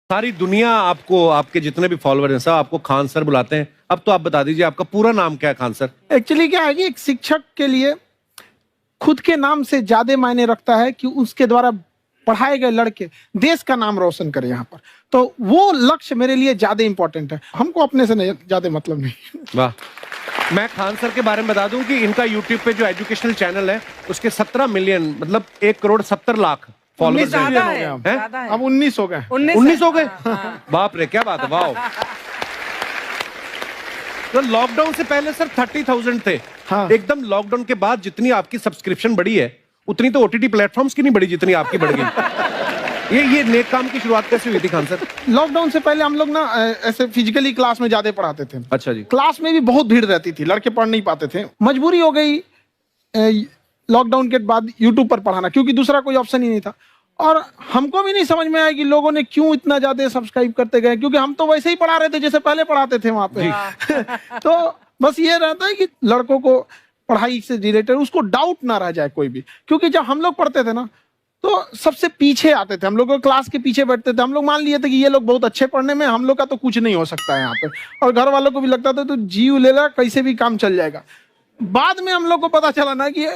सारी दुनिया आपको, आपके जितने भी फॉलोअर हैं सब आपको खान सर बुलाते हैं। अब तो आप बता दीजिए आपका पूरा नाम क्या है खान सर? एक्चुअली क्या है कि एक शिक्षक के लिए खुद के नाम से ज्यादा मायने रखता है कि उसके द्वारा पढ़ाए गए लड़के देश का नाम रोशन करें यहाँ पर, तो वो लक्ष्य मेरे लिए ज्यादा इंपॉर्टेंट है। हमको अपने से नहीं ज्यादा मतलब नहीं। वाह। मैं खान सर के बारे में बता दूं कि इनका यूट्यूब पे जो एजुकेशनल चैनल है उसके 17 मिलियन मतलब 1,70,00,000 फॉलोअर्स हैं। अब 19 हो गए। 19 हो गए। बाप रे, क्या बात है, वाह। तो लॉकडाउन से पहले सर 30,000 थे। हाँ। एकदम लॉकडाउन के बाद जितनी आपकी सब्सक्रिप्शन बढ़ी है उतनी तो ओटीटी प्लेटफॉर्म्स की नहीं बढ़ी जितनी आपकी बढ़ गई। ये नेक काम की शुरुआत कैसे हुई थी खान सर? लॉकडाउन से पहले हम लोग ना ऐसे फिजिकली क्लास में ज्यादा पढ़ाते थे। अच्छा जी। क्लास में भी बहुत भीड़ रहती थी, लड़के पढ़ नहीं पाते थे। मजबूरी हो गई लॉकडाउन के बाद यूट्यूब पर पढ़ाना, क्योंकि दूसरा कोई ऑप्शन ही नहीं था। और हमको भी नहीं समझ में आया कि लोगों ने क्यों इतना ज्यादा सब्सक्राइब करते गए, क्योंकि हम तो वैसे ही पढ़ा रहे थे जैसे पहले पढ़ाते थे वहां पे। तो बस ये रहता है कि लड़कों को पढ़ाई से रिलेटेड उसको डाउट ना रह जाए कोई भी, क्योंकि जब हम लोग पढ़ते थे ना तो सबसे पीछे आते थे, हम लोग क्लास के पीछे बैठते थे। हम लोग मान लिए थे कि ये लोग बहुत अच्छे पढ़ने में, हम लोग का तो कुछ नहीं हो सकता है यहाँ पे। और घर वालों को भी लगता था तो जीव ले ला, कैसे भी काम चल जाएगा। बाद में हम लोग को पता चला ना कि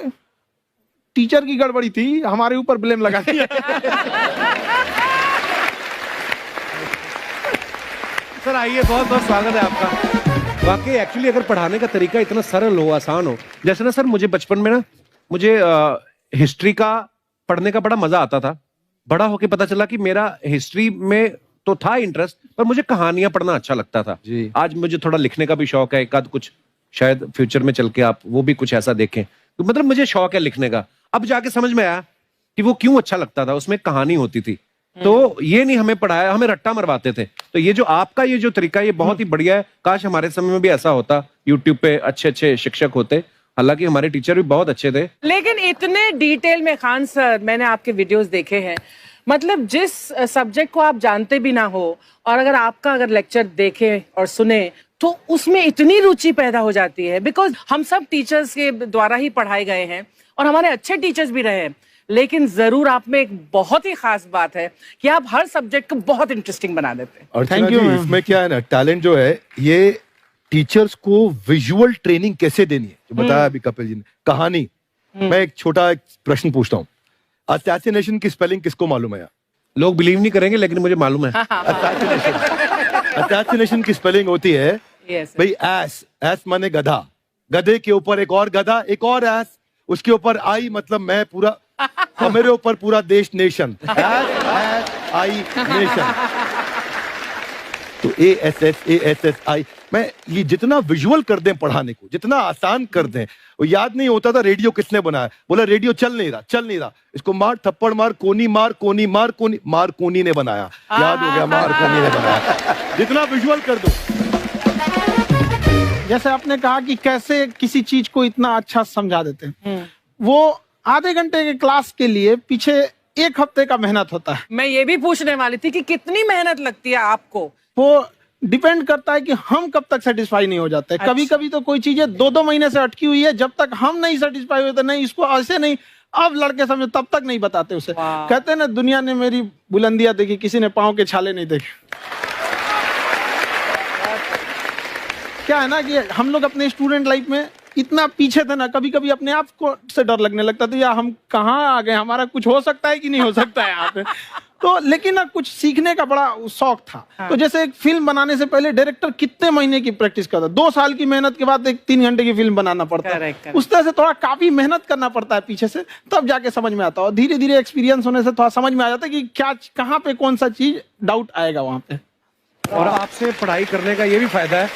टीचर की गड़बड़ी थी, हमारे ऊपर ब्लेम लगा दिया। सर आइए, बहुत बहुत स्वागत है आपका। वाकई एक्चुअली अगर पढ़ाने का तरीका इतना सरल हो, आसान हो, जैसे ना सर मुझे बचपन में ना मुझे हिस्ट्री का पढ़ने का बड़ा मजा आता था। बड़ा होके पता चला कि मेरा हिस्ट्री में तो था इंटरेस्ट, पर मुझे कहानियां पढ़ना अच्छा लगता था जी। आज मुझे थोड़ा लिखने का भी शौक है, एक आध कुछ शायद फ्यूचर में चल के आप वो भी कुछ ऐसा देखें, तो मतलब मुझे शौक है लिखने का। अब जाके समझ में आया कि वो क्यों अच्छा लगता था, उसमें कहानी होती थी। तो ये नहीं हमें पढ़ाया, हमें रट्टा मरवाते थे। तो ये जो आपका ये जो तरीका है ये बहुत ही बढ़िया है। काश हमारे समय में भी ऐसा होता, यूट्यूब पे अच्छे अच्छे शिक्षक होते। हालांकि हमारे टीचर भी बहुत अच्छे थे, लेकिन इतने डिटेल में खान सर मैंने आपके वीडियोस देखे हैं, मतलब जिस सब्जेक्ट को आप जानते भी ना हो और अगर लेक्चर देखें और सुने तो उसमें इतनी रुचि पैदा हो जाती है। बिकॉज हम सब टीचर्स के द्वारा ही पढ़ाए गए हैं और हमारे अच्छे टीचर्स भी रहे हैं, लेकिन जरूर आप में एक बहुत ही खास बात है कि आप हर सब्जेक्ट को बहुत इंटरेस्टिंग बना देते हैं। और थैंक यू। इसमें क्या है ना, टैलेंट जो है ये टीचर्स को विजुअल ट्रेनिंग कैसे देनी है, जो बताया अभी कपिल जी ने। कहानी, मैं एक छोटा प्रश्न पूछता हूँ, असैसिनेशन की स्पेलिंग किसको मालूम है? लोग बिलीव नहीं करेंगे लेकिन मुझे मालूम है। असैसिनेशन की स्पेलिंग होती है भाई एस, एस माने गधा, गधे के ऊपर एक और गधा, एक और एस, उसके ऊपर आई मतलब मैं पूरा, और मेरे ऊपर पूरा देश, नेशन, एस आई नेशन। तो ASSASSI मैं ये जितना विजुअल कर दें पढ़ाने को, जितना आसान कर दें। वो याद नहीं होता था रेडियो किसने बनाया, बोला रेडियो चल नहीं रहा, इसको मार थप्पड़ मार, कोनी मार, कोनी मार, कोनी मार, कोनी ने बनाया, याद हो गया, मार कोनी ने बनाया। जितना विजुअल कर दो। जैसे आपने कहा कि कैसे किसी चीज को इतना अच्छा समझा देते हैं, वो आधे घंटे के क्लास के लिए पीछे 1 हफ्ते का मेहनत होता है। मैं ये भी पूछने वाली थी कि कितनी मेहनत लगती है आपको। वो डिपेंड करता है कि हम कब तक सेटिस्फाई नहीं हो जाते। अच्छा। कभी कभी तो कोई चीजें 2-2 महीने से अटकी हुई है, जब तक हम नहीं सेटिस्फाई होते, नहीं इसको ऐसे नहीं, अब लड़के समझो तब तक नहीं बताते उसे। कहते हैं ना, दुनिया ने मेरी बुलंदियां देखी, किसी ने पाँव के छाले नहीं देखे। क्या है ना कि हम लोग अपने स्टूडेंट लाइफ में इतना पीछे थे ना, कभी कभी अपने आप को से डर लगने लगता था, या हम कहाँ आ गए, हमारा कुछ हो सकता है कि नहीं हो सकता है यहाँ पे। तो लेकिन ना कुछ सीखने का बड़ा शौक था। हाँ। तो जैसे एक फिल्म बनाने से पहले डायरेक्टर कितने महीने की प्रैक्टिस करता है, 2 साल की मेहनत के बाद एक 3 घंटे की फिल्म बनाना पड़ता है। उस तरह से थोड़ा काफी मेहनत करना पड़ता है पीछे से, तब जाके समझ में आता है। और धीरे धीरे एक्सपीरियंस होने से थोड़ा समझ में आ जाता है कि क्या, कहाँ पे कौन सा चीज डाउट आएगा वहां पे। और आपसे पढ़ाई करने का ये भी फायदा है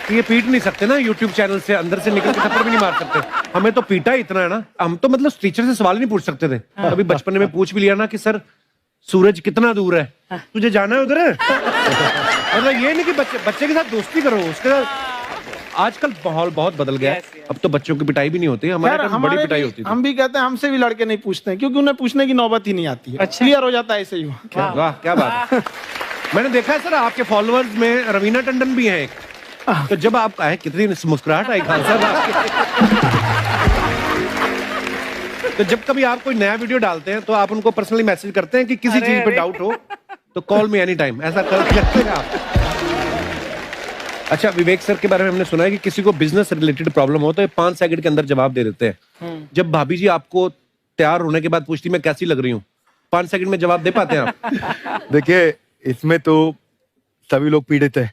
कि ये पीट नहीं सकते ना यूट्यूब चैनल से, अंदर से निकल के थप्पड़ भी नहीं मार सकते। हमें तो पीटा ही इतना है ना, हम तो मतलब टीचर से सवाल नहीं पूछ सकते थे। अभी बचपन में पूछ भी लिया ना कि सर सूरज कितना दूर है, तुझे जाना है उधर है। मतलब ये नहीं कि बच्चे के साथ दोस्ती करो, उसके साथ। आजकल माहौल बहुत बदल गया है, अब तो बच्चों की पिटाई भी नहीं होती, हमारे टाइम बड़ी पिटाई होती थी। हम भी कहते हैं, हमसे भी लड़के नहीं पूछते हैं, क्योंकि उन्हें पूछने की नौबत ही नहीं आती है। क्लियर हो जाता है ऐसे ही। वाह, क्या बात है। मैंने देखा है सर आपके फॉलोअर्स में रवीना टंडन भी है एक, तो जब आप आए कितनी मुस्कुराहट आई खान साहब आपके। तो जब कभी आप कोई नया वीडियो डालते हैं तो आप उनको पर्सनली मैसेज करते हैं कि किसी चीज पे डाउट हो तो कॉल मी एनी टाइम, ऐसा कर सकते हैं आप। अच्छा, विवेक सर के बारे में हमने सुना है कि किसी को बिजनेस रिलेटेड प्रॉब्लम हो तो ये 5 सेकंड के अंदर जवाब दे देते हैं। जब भाभी जी आपको तैयार होने के बाद पूछती मैं कैसी लग रही हूँ, 5 सेकंड में जवाब दे पाते हैं आप? देखिए, इसमें तो सभी लोग पीड़ित हैं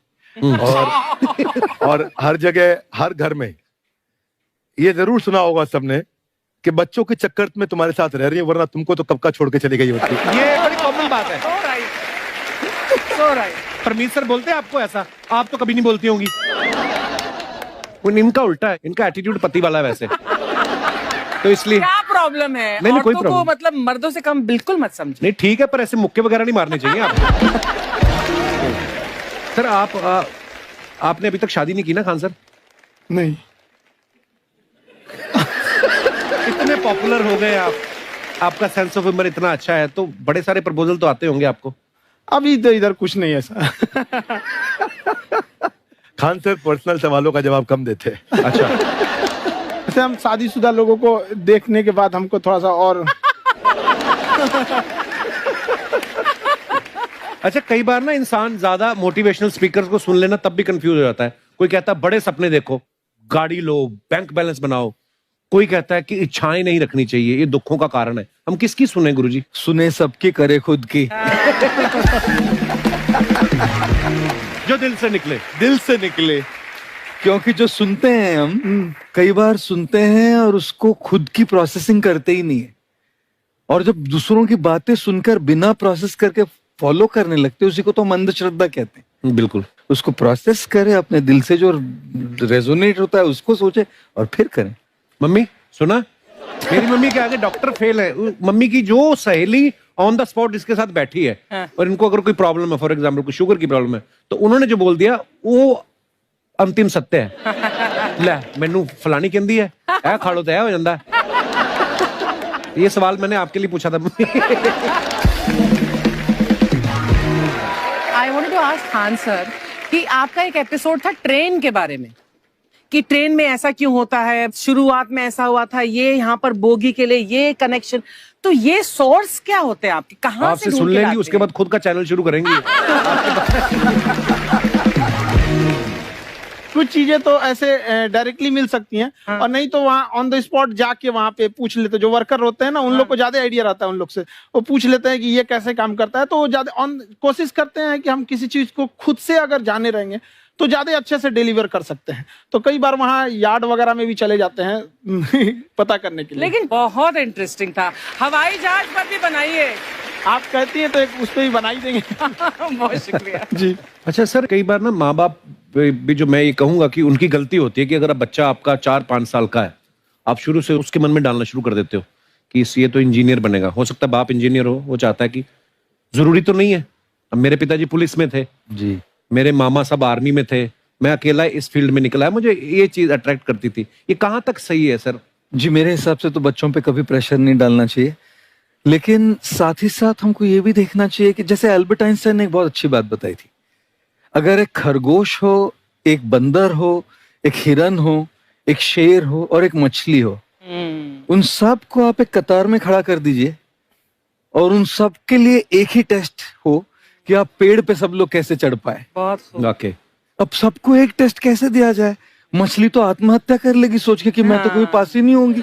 और हर जगह, हर घर में ये जरूर सुना होगा सबने कि बच्चों के चक्कर में तुम्हारे साथ रह रही है, वरना तुमको तो कब का छोड़ के चली गई होती। ये बड़ी कॉमन बात है। So right. So right. Parmeet sir बोलते हैं आपको ऐसा? आप तो कभी नहीं बोलती होंगी। इनका उल्टा है, इनका एटीट्यूड पति वाला है वैसे, तो इसलिए। क्या प्रॉब्लम है? नहीं, कोई औरतों को प्रॉब्लम मतलब मर्दों से कम बिल्कुल मत समझो। नहीं, ठीक है, पर ऐसे मुक्के वगैरह नहीं मारने चाहिए आपको। सर आपने अभी तक शादी नहीं की ना खान सर? नहीं। इतने पॉपुलर हो गए आप, आपका सेंस ऑफ ह्यूमर इतना अच्छा है, तो बड़े सारे प्रपोजल तो आते होंगे आपको। अभी तो इधर कुछ नहीं है ऐसा। खान सर पर्सनल सवालों का जवाब कम देते हैं। अच्छा, जैसे हम शादीशुदा लोगों को देखने के बाद हमको थोड़ा सा और अच्छा, कई बार ना इंसान ज्यादा मोटिवेशनल स्पीकर्स को सुन लेना तब भी कंफ्यूज हो जाता है। कोई कहता है बड़े सपने देखो, गाड़ी लो, बैंक बैलेंस बनाओ। कोई कहता है कि इच्छाएं नहीं रखनी चाहिए, ये दुखों का कारण है। हम किसकी सुने गुरुजी? सुने सबकी, करे खुद की। जो दिल से निकले। दिल से निकले, क्योंकि जो सुनते हैं हम कई बार सुनते हैं और उसको खुद की प्रोसेसिंग करते ही नहीं है, और जब दूसरों की बातें सुनकर बिना प्रोसेस करके फॉलो करने लगते हैं, उसी को तो हम अंधश्रद्धा कहते हैं। बिल्कुल। उसको प्रोसेस करें, अपने दिल से जो रेजोनेट होता है उसको सोचे और फिर करें। मम्मी सुना, मेरी मम्मी के आगे डॉक्टर फेल है। मम्मी की जो सहेली ऑन द स्पॉट इसके साथ बैठी है, और इनको अगर कोई प्रॉब्लम है, फॉर एग्जाम्पल कोई शुगर की प्रॉब्लम है, तो उन्होंने जो बोल दिया वो अंतिम सत्य है। ले मैनू फलानी कहती है, ऐ खा लो तो ऐ हो जाता है। ये सवाल मैंने आपके लिए पूछा था। I wanted to ask Khan sir कि आपका एक एपिसोड था ट्रेन के बारे में, कि ट्रेन में ऐसा क्यों होता है, शुरुआत में ऐसा हुआ था, ये यहाँ पर बोगी के लिए ये कनेक्शन, तो ये सोर्स क्या होते हैं आपके, कहाँ आपसे से सुन ढूंढ के लेंगी, लाते उसके हैं? बाद खुद का चैनल शुरू करेंगी। कुछ चीजें तो ऐसे डायरेक्टली मिल सकती हैं, और नहीं तो वहाँ ऑन द स्पॉट जाके वहाँ पे पूछ लेते। जो वर्कर होते हैं ना, उन लोग को ज्यादा आइडिया रहता है, उन लोग से वो पूछ लेते हैं कि ये कैसे काम करता है, तो वो ज्यादा कोशिश करते हैं कि हम किसी चीज को खुद से अगर जाने रहेंगे तो ज्यादा अच्छे से डिलीवर कर सकते हैं। तो कई बार वहाँ यार्ड वगैरह में भी चले जाते हैं पता करने के लिए। लेकिन बहुत इंटरेस्टिंग था। हवाई जहाज पर भी बनाइए। आप कहती हैं तो एक उस पर भी बना ही देंगे। बहुत शुक्रिया जी। अच्छा सर, कई बार ना माँ बाप भी, जो मैं ये कहूंगा कि उनकी गलती होती है कि अगर बच्चा आपका 4-5 साल का है, आप शुरू से उसके मन में डालना शुरू कर देते हो कि ये तो इंजीनियर बनेगा। हो सकता है बाप इंजीनियर हो, वो चाहता है कि जरूरी तो नहीं है। अब मेरे पिताजी पुलिस में थे जी, मेरे मामा सब आर्मी में थे, मैं अकेला इस फील्ड में निकला है, मुझे ये चीज अट्रैक्ट करती थी। ये कहाँ तक सही है सर? जी, मेरे हिसाब से तो बच्चों पे कभी प्रेशर नहीं डालना चाहिए, लेकिन साथ ही साथ हमको ये भी देखना चाहिए कि जैसे एल्बर्ट आइंस्टाइन ने एक बहुत अच्छी बात बताई थी, अगर एक खरगोश हो, एक बंदर हो, एक हिरन हो, एक शेर हो और एक मछली हो, उन सब को आप एक कतार में खड़ा कर दीजिए और उन सब के लिए एक ही टेस्ट हो कि आप पेड़ पे सब लोग कैसे चढ़ पाए। बहुत खूब। ओके, अब सबको एक टेस्ट कैसे दिया जाए? मछली तो आत्महत्या कर लेगी सोच के कि मैं तो कोई पास ही नहीं होंगी,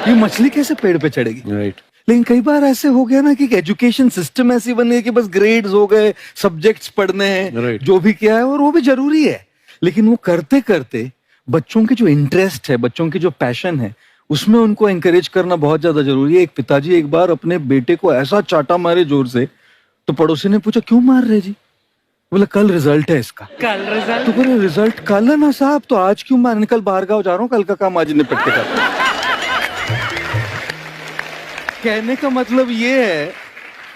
ये मछली कैसे पेड़ पे चढ़ेगी? राइट। लेकिन कई बार ऐसे हो गया ना कि एजुकेशन सिस्टम ऐसी बन गई कि बस ग्रेड्स हो गए, सब्जेक्ट्स पढ़ने हैं, Right. जो भी किया है, और वो भी जरूरी है, लेकिन वो करते करते बच्चों के जो इंटरेस्ट है, बच्चों की जो पैशन है, उसमें उनको एंकरेज करना बहुत ज्यादा जरूरी है। एक पिताजी एक बार अपने बेटे को ऐसा चाटा मारे जोर से, तो पड़ोसी ने पूछा क्यों मार रहे जी? बोला कल रिजल्ट है इसका। कल रिजल्ट? तो बोले रिजल्ट कल है ना साहब, तो आज क्यों मार? कल बाहर गाँव जा रहा हूँ, कल का काम आज निपट के करता हूं। कहने का मतलब ये है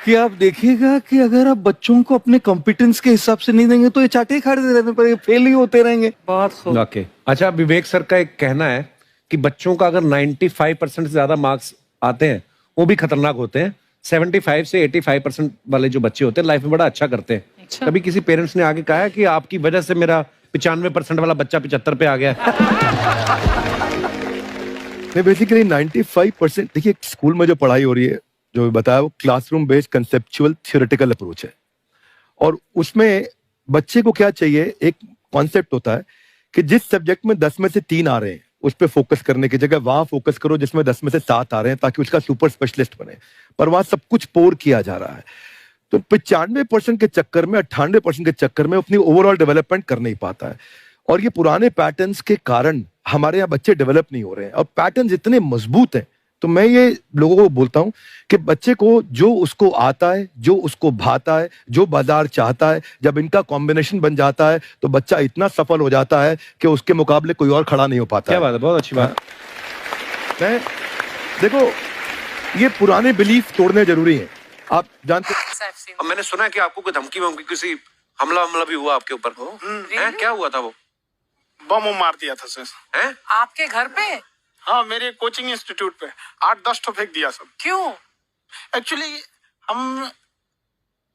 कि आप देखिएगा कि अगर आप बच्चों को अपने कॉम्पिटेंस के हिसाब से नहीं देंगे तो ये चाटे ही खाते रहने पर फेल ही होते रहेंगे। बहुत खूब। ओके। अच्छा, विवेक सर का एक कहना है कि बच्चों का अगर 95% से ज्यादा मार्क्स आते हैं वो भी खतरनाक होते हैं। 75 से 85% वाले जो बच्चे होते हैं लाइफ में बड़ा अच्छा करते हैं। अच्छा। कभी किसी पेरेंट्स ने आगे कहा है कि आपकी वजह से मेरा 95% वाला बच्चा 75 पे आ गया? नहीं, बेसिकली 95%, देखिए स्कूल में जो पढ़ाई हो रही है, जो बताया, वो classroom based conceptual theoretical approach है। और उसमें बच्चे को क्या चाहिए, एक कॉन्सेप्ट होता है कि जिस सब्जेक्ट में 10 में से 3 आ रहे हैं उस पर फोकस करने की जगह वहां फोकस करो जिसमें 10 में से 7 आ रहे हैं, ताकि उसका सुपर स्पेशलिस्ट बने। पर वहां सब कुछ पोर किया जा रहा है, तो 95% के चक्कर में, 98% के चक्कर में अपनी ओवरऑल डेवलपमेंट कर नहीं पाता है। और ये पुराने पैटर्न्स के कारण हमारे यहाँ बच्चे डेवलप नहीं हो रहे हैं, और पैटर्न्स इतने मजबूत हैं। तो मैं ये लोगों को बोलता हूं कि बच्चे को जो उसको आता है, जो उसको भाता है, जो बाजार चाहता है, जब इनका कॉम्बिनेशन बन जाता है तो बच्चा इतना सफल हो जाता है कि उसके मुकाबले कोई और खड़ा नहीं हो पाता। क्या बात है, बहुत अच्छी बात। मैं देखो, ये पुराने बिलीफ तोड़ने जरूरी हैं। आप जानते अब मैंने सुना है कि आपको कोई धमकी वमकी, किसी हमला भी हुआ आपके ऊपर, हैं? क्या हुआ था? वो बम मार दिया था सर। हैं? आपके घर पे? हाँ, मेरे कोचिंग इंस्टीट्यूट पे 8-10 ठो फेंक दिया सब। क्यों? एक्चुअली हम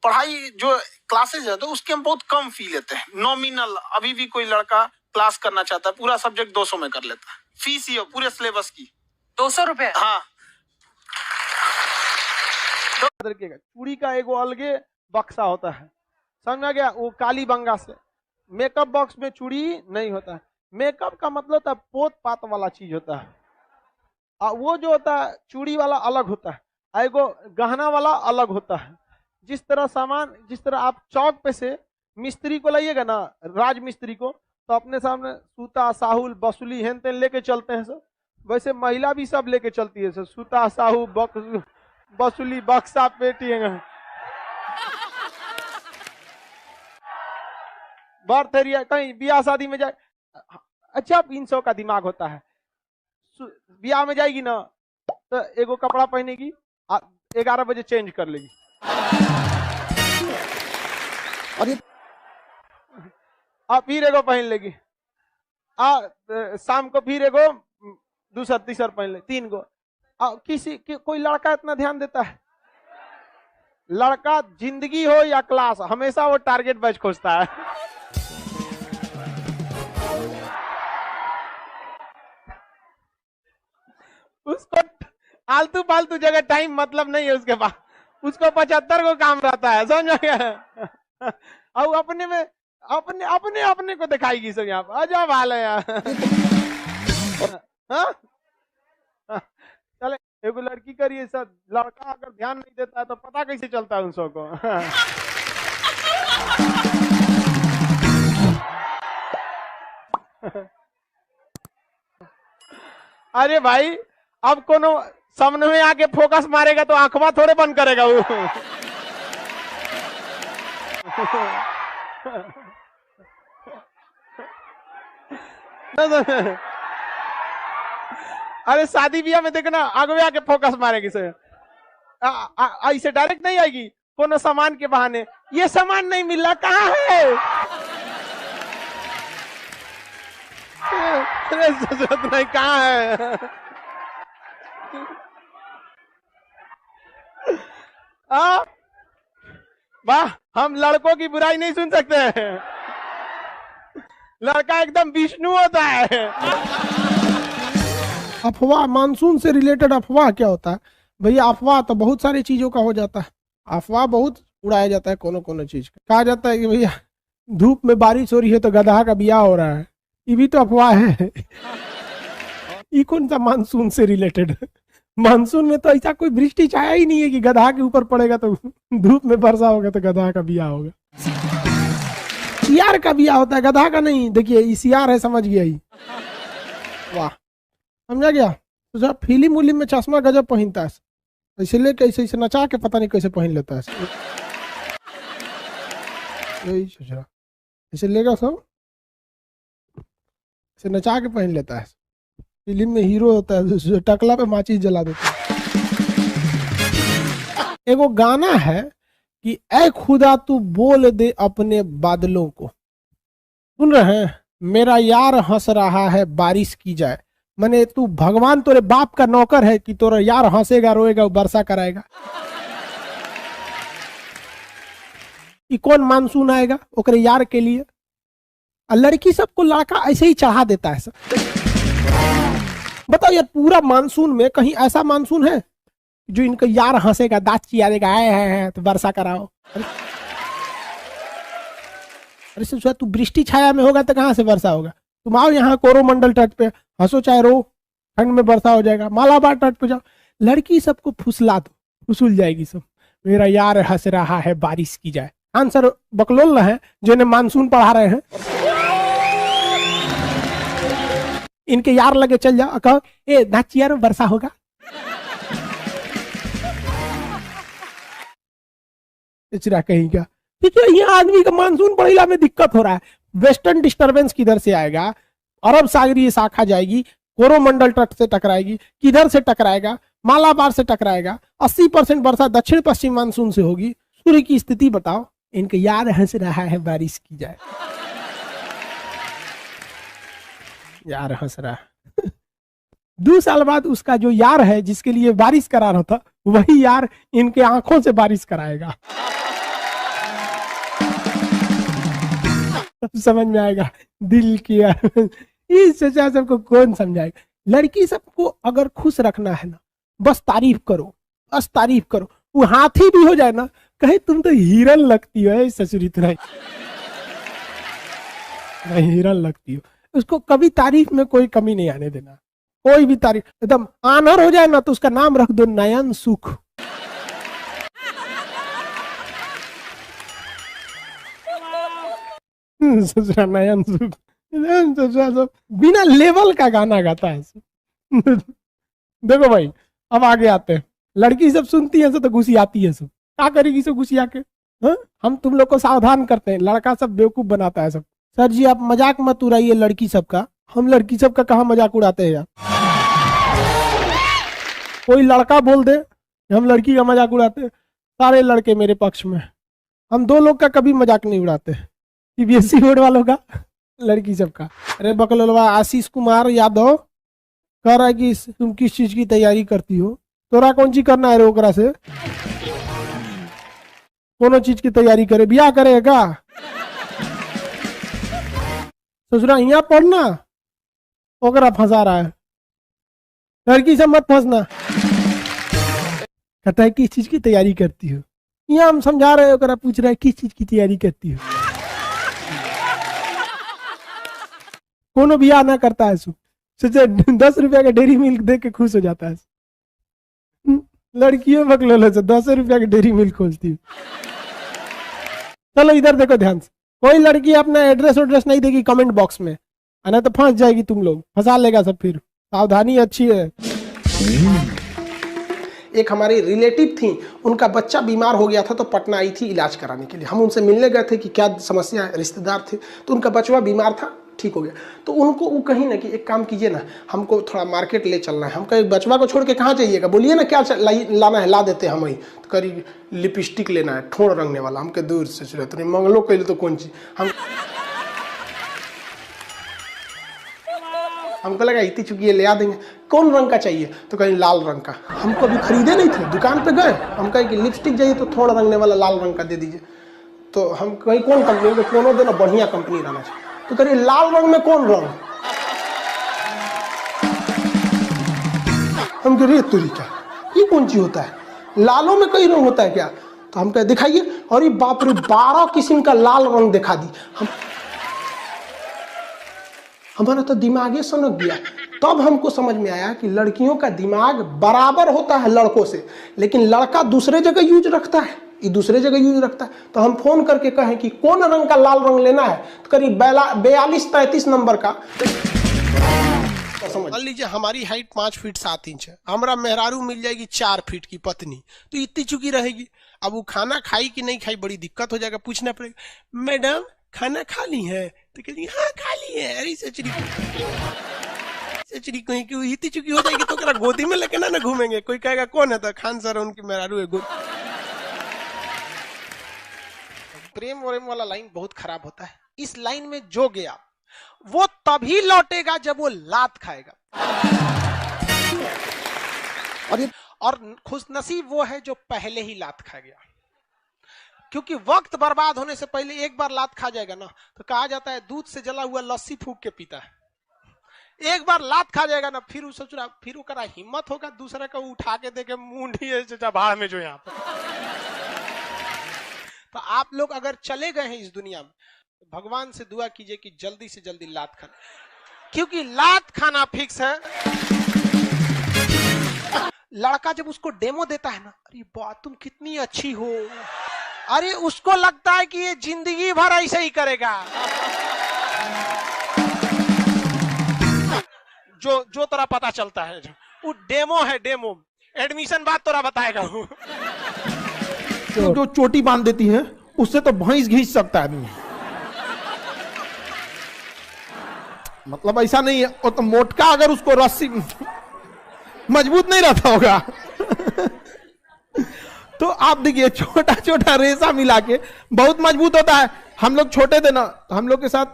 पढ़ाई जो क्लासेस है तो उसके हम बहुत कम फी लेते हैं, नॉमिनल। अभी भी कोई लड़का क्लास करना चाहता है, पूरा सब्जेक्ट 200 में कर लेता है, फीस ही है पूरे सिलेबस की 200 रुपए? हाँ। चूड़ी का एगो अलगे बक्सा होता है, समझ में गया? वो काली बंगा से मेकअप बॉक्स में चूड़ी नहीं होता है। मेकअप का मतलब होता है पोत पात वाला चीज होता है, वो जो होता है चूड़ी वाला अलग होता है, एगो गहना वाला अलग होता है। जिस तरह सामान, जिस तरह आप चौक पे से मिस्त्री को लाइएगा ना, राज मिस्त्री को, तो अपने सामने सूता, साहुल, बसुली हेन तेन लेके चलते हैं सर, वैसे महिला भी सब लेके चलती है सर, सूता, साहू, बसुली, बक्सा, पेटी, बर्थ एरिया, कहीं ब्याह शादी में जाए। अच्छा, 300 का दिमाग होता है, ब्याह में जाएगी ना तो एगो कपड़ा पहनेगी, 11 बजे चेंज कर लेगी, और फिर एगो पहन लेगी, शाम को फिर एगो दूसरा तीसरा पहन ले, 3 गो। कोई लड़का इतना ध्यान देता है? लड़का जिंदगी हो या क्लास, हमेशा वो टारगेट बैच खोजता है। उसको आलतू फालतू जगह टाइम मतलब नहीं है उसके पास, उसको 75 को काम रहता है, समझ गया? और अपने में अपने को दिखाएगी सब यहाँ पर, अजब हाल है यार। चले, एगो लड़की करिए सर, लड़का अगर ध्यान नहीं देता है तो पता कैसे चलता है उन सबको? अरे भाई, अब कोनो सामने में आके फोकस मारेगा तो आंखवा थोड़े बंद करेगा वो। अरे शादी ब्याह में देखना, आगे आके फोकस मारेगी सर, ऐसे डायरेक्ट नहीं आएगी, कोनो सामान के बहाने, ये सामान नहीं मिल रहा, कहाँ है? जरूरत नहीं, कहाँ है? वाह, हम लड़कों की बुराई नहीं सुन सकते हैं, लड़का एकदम विष्णु होता है। अफवाह, मानसून से रिलेटेड अफवाह क्या होता है भैया? अफवाह तो बहुत सारी चीजों का हो जाता है, अफवाह बहुत उड़ाया जाता है, कोनो चीज का। कहा जाता है कि भैया धूप में बारिश हो रही है तो गधा का ब्याह हो रहा है, ये भी तो अफवाह है। ये कौन सा मानसून से रिलेटेड? मानसून में तो ऐसा कोई वृष्टि छाया ही नहीं है कि गधा के ऊपर पड़ेगा तो धूप में वर्षा होगा तो गधा का ब्याह होगा। सियार का ब्याह होता है, गधा का नहीं। देखिए, ये सियार है, समझ गया ही। वाह, समझा गया? तो जब फिल्म उलिम में चश्मा गजब पहनता है, ऐसे लेके ऐसे नचा के पता नहीं कैसे पहन लेता है, यही सोच रहा, ऐसे लेगा सब, ऐसे नचा के पहन लेता है। फिल्म में हीरो होता है, टकला पे माचिस जला देता है। एगो गाना है कि ऐ खुदा तू बोल दे अपने बादलों को, सुन रहे हैं? मेरा यार हंस रहा है बारिश की जाए, माने तू भगवान तोरे बाप का नौकर है कि तोरा यार हंसेगा, रोएगा, वर्षा कराएगा। कि कौन मानसून आएगा ओकरे यार के लिए? और लड़की सबको लड़का ऐसे ही चढ़ा देता है सर। बताओ यार, पूरा मानसून में कहीं ऐसा मानसून है जो इनका यार हंसेगा, दांत चियारेगा, आए हैं तो वर्षा कराओ? अरे ससुरा तू वृष्टि छाया में होगा तो कहाँ से वर्षा होगा? तुम आओ यहाँ कोरोमंडल तट पे, हंसो चाहे रो, ठंड में वर्षा हो जाएगा। मालाबार तट पे जाओ, लड़की सबको फुसला दो, फुसुल जाएगी सब। मेरा यार हंस रहा है बारिश की जाए। आंसर बकलोल है जो इन्हें मानसून पढ़ा रहे हैं। इनके यार लगे चल जाओ, कहो ए नाचिया वर्षा होगा। चिरा कहीं क्या, ठीक है। यहाँ आदमी का मानसून पढ़ेला में दिक्कत हो रहा है। वेस्टर्न डिस्टरबेंस किधर से आएगा? अरब सागरीय शाखा जाएगी, कोरोमंडल तट से टकराएगी, किधर से टकराएगा? मालाबार से टकराएगा। 80% वर्षा दक्षिण पश्चिम मानसून से होगी। सूर्य की स्थिति बताओ। इनके यार हंस रहा है बारिश की जाए। यार हंस रहा है। 2 साल बाद उसका जो यार है जिसके लिए बारिश करा रहा था, वही यार इनके आंखों से बारिश कराएगा। समझ में आएगा दिल की। इस चचा सबको कौन समझाएगा? लड़की सबको अगर खुश रखना है ना, बस तारीफ करो, बस तारीफ करो। वो हाथी भी हो जाए ना, कहे तुम तो हिरन लगती हो ससुरी, तुम हिरन लगती हो। उसको कभी तारीफ में कोई कमी नहीं आने देना। कोई भी तारीफ एकदम आनर हो जाए ना, तो उसका नाम रख दो नयन सुख। ससुरा नयन सुख, ससुरा सब बिना लेवल का गाना गाता है। देखो भाई, अब आगे आते हैं। लड़की सब सुनती है तो गुस्सी आती है, सब क्या करेगी सब गुस्सी आके। हम तुम लोग को सावधान करते हैं, लड़का सब बेवकूफ बनाता है सब। सर जी आप मजाक मत उड़ाइए लड़की सब का। हम लड़की सब का कहाँ मजाक उड़ाते हैं यार? कोई लड़का बोल दे हम लड़की का मजाक उड़ाते हैं, सारे लड़के मेरे पक्ष में। हम 2 लोग का कभी मजाक नहीं उड़ाते, सीबीएसई बोर्ड वालों का, लड़की सब का। अरे बकलोलवा आशीष कुमार यादव कह रहा है कि तुम किस चीज की तैयारी करती हो? तोरा कौन चीज करना है रे ओकरा से? कोनो चीज की तैयारी करे, बियाह करेगा? ससुरा यहाँ पढ़ना, ओकरा फंसा रहा है। लड़की से मत फंसना। कहता है किस चीज की तैयारी करती हो? यहाँ हम समझा रहे हैं, ओकरा पूछ रहा है किस चीज की तैयारी करती हो? कोनो बियाह ना करता है सोचे 10 रुपया का डेरी मिल्क दे के खुश हो जाता है। लड़कियों बकलोल से 10 रुपया का डेरी मिल्क खोजती है। चलो इधर देखो ध्यान से। कोई लड़की अपना एड्रेस नहीं देगी कमेंट बॉक्स में, ना तो फंस जाएगी। तुम लोग फंसा लेगा सब, फिर सावधानी अच्छी है। एक हमारी रिलेटिव थी, उनका बच्चा बीमार हो गया था तो पटना आई थी इलाज कराने के लिए। हम उनसे मिलने गए थे कि क्या समस्या है, रिश्तेदार थे। तो उनका बचवा बीमार था, ठीक हो गया। तो उनको वो कहीं ना कि एक काम कीजिए ना, हमको थोड़ा मार्केट ले चलना है। हम कहे बचवा को छोड़ के कहाँ जाइएगा, बोलिए ना क्या लाना है, ला देते हैं हम। वही तो करी लिपस्टिक लेना है, ठोड़ रंगने वाला। हम कहे दूर से चले तो नहीं, मंगलो के लिए तो कौन चीज। हमको लगा इतनी चुकी ले आ देंगे। कौन रंग का चाहिए? तो कहीं लाल रंग का। हमको अभी खरीदे नहीं थे, दुकान पे गए। हम कहे कि लिपस्टिक चाहिए तो थोड़ा रंगने वाला लाल रंग का दे दीजिए। तो हम कहीं कौन कंपनी, तो कोनो देना बढ़िया कंपनी रहना चाहिए। तो करिए लाल रंग में कौन रंग? हम कह रहे तुरी क्या, ये कौन चीज होता है? लालों में कई रंग होता है क्या? तो हम कहे दिखाइए। और ये बाप रे 12 किस्म का लाल रंग दिखा दी। हमारा तो दिमाग सनक गया। तब हमको समझ में आया कि लड़कियों का दिमाग बराबर होता है लड़कों से, लेकिन लड़का दूसरे जगह यूज रखता है, ये दूसरे जगह यूज रखता है। तो हम फोन करके कहें कि कौन रंग का लाल रंग लेना है, तो करीब 42-33 नंबर का। मान लीजिए हमारी हाइट 5 फीट 7 इंच है, हमारा मेहरारू मिल जाएगी 4 फीट की पत्नी, तो इतनी चुकी रहेगी। अब वो खाना खाई कि नहीं खाई बड़ी दिक्कत हो जाएगा, पूछना पड़ेगा मैडम खाना खा ली है? तो कहती हाँ खा ली है। अरे सचरी कहीं क्यों इतनी चुकी हो जाएगी तो क्या गोदी में लेके ना घूमेंगे। कोई कहेगा कौन है? तो खान सर उनकी मेहरारू है। प्रेम वरेम वाला लाइन बहुत खराब होता है। इस लाइन में जो गया वो तभी लौटेगा जब वो लात खाएगा। और खुशनसीब वो है जो पहले ही लात खा गया, क्योंकि वक्त बर्बाद होने से पहले एक बार लात खा जाएगा ना, तो कहा जाता है दूध से जला हुआ लस्सी फूक के पीता है। एक बार लात खा जाएगा ना, फिर सोच रहा, फिर ओकरा हिम्मत होगा दूसरे को उठा के देखे मुंडी भाड़ में जो यहाँ पर। तो आप लोग अगर चले गए हैं इस दुनिया में, भगवान से दुआ कीजिए कि जल्दी से जल्दी लात खाना, क्योंकि लात खाना फिक्स है। लड़का जब उसको डेमो देता है ना, अरे वाह तुम कितनी अच्छी हो, अरे उसको लगता है कि ये जिंदगी भर ऐसे ही करेगा। जो तोरा पता चलता है वो डेमो है, डेमो। एडमिशन बाद तोरा बताएगा वो। जो चोटी बांध देती है उससे तो भैंस घींच सकता है आदमी। मतलब ऐसा नहीं है, वो तो मोटका अगर उसको रस्सी मजबूत नहीं रहता होगा। तो आप देखिए छोटा छोटा रेशा मिला के बहुत मजबूत होता है। हम लोग छोटे थे ना, हम लोग के साथ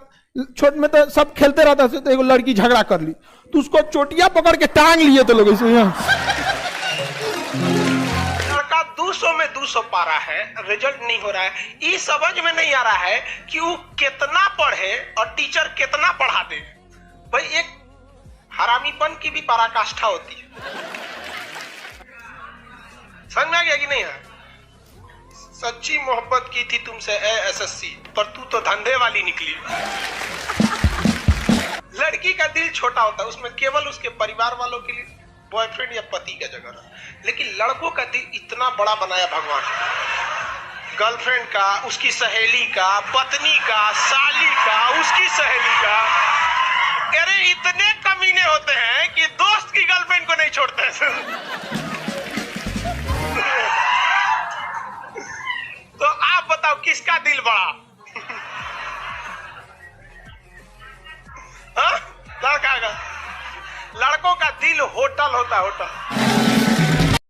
छोटे में तो सब खेलते रहता था, तो एक लड़की झगड़ा कर ली तो उसको चोटियां पकड़ के टांग लिए थे लोग ऐसे। लड़का 200 में 200 पा रहा है, रिजल्ट नहीं हो रहा है। ये समझ में नहीं आ रहा है कि वो कितना पढ़े और टीचर कितना पढ़ा दे। भाई एक हरामीपन की भी पराकाष्ठा होती है। समझ में आ गया कि नहीं है? सच्ची मोहब्बत की थी तुमसे एसएससी, पर तू तो धंधे वाली निकली। लड़की का दिल छोटा होता है, उसमें केवल उसके परिवार वालों के लिए बॉयफ्रेंड या पति का जगह रहा। लेकिन लड़कों का दिल इतना बड़ा बनाया भगवान, गर्लफ्रेंड का, उसकी सहेली का, पत्नी का, साली का, उसकी सहेली का। अरे इतने कमीने होते हैं कि दोस्त की गर्लफ्रेंड को नहीं छोड़ते हैं। तो आप बताओ किसका दिल बड़ा? हाँ? लड़का का। लड़कों का दिल होटल होता है, होटल।